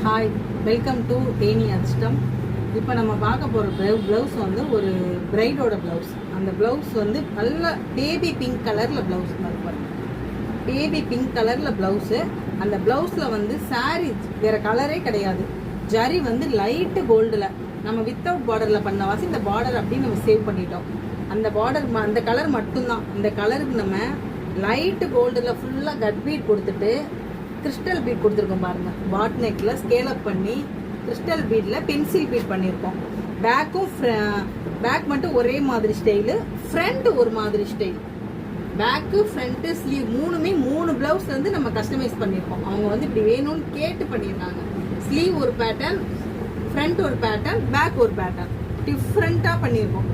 Hi, welcome to Theni அதிர்ஷ்டம். இப்போ நம்ம பார்க்க போகிற ப்ளவுஸ் வந்து ஒரு பிரைடோட ப்ளவுஸ். அந்த ப்ளவுஸ் வந்து நல்ல பேபி பிங்க் கலரில் ப்ளவுஸ் பாருங்க. பேபி பிங்க் கலரில் ப்ளவுஸு. அந்த ப்ளவுஸில் வந்து சாரீ வேறு கலரே கிடையாது. ஜரி வந்து லைட்டு கோல்டில் நம்ம வித்தவுட் பார்டரில் பண்ண வாசி இந்த பார்டர் அப்படின்னு நம்ம சேவ் பண்ணிட்டோம். அந்த பார்டர் அந்த கலர் மட்டும்தான். இந்த கலருக்கு நம்ம லைட்டு கோல்டில் ஃபுல்லாக கட் பீட் கொடுத்துட்டு கிறிஸ்டல் பீட் கொடுத்துருக்கோம் பாருங்கள். பாட் நெக்கில் ஸ்கேல் அப் பண்ணி கிறிஸ்டல் பீட்டில் பென்சில் பீட் பண்ணியிருக்கோம். பேக் மட்டும் ஒரே மாதிரி ஸ்டைலு, ஃப்ரண்ட் ஒரு மாதிரி ஸ்டைல். பேக்கு ஃப்ரண்ட்டு ஸ்லீவ் மூணுமே 3 ப்ளவுஸ் வந்து நம்ம கஸ்டமைஸ் பண்ணியிருக்கோம். அவங்க வந்து இப்படி வேணும்னு கேட்டு பண்ணியிருக்காங்க. ஸ்லீவ் ஒரு பேட்டர்ன், ஃப்ரண்ட் ஒரு பேட்டர்ன், பேக் ஒரு பேட்டர்ன், டிஃப்ரெண்ட்டாக பண்ணியிருக்கோம்.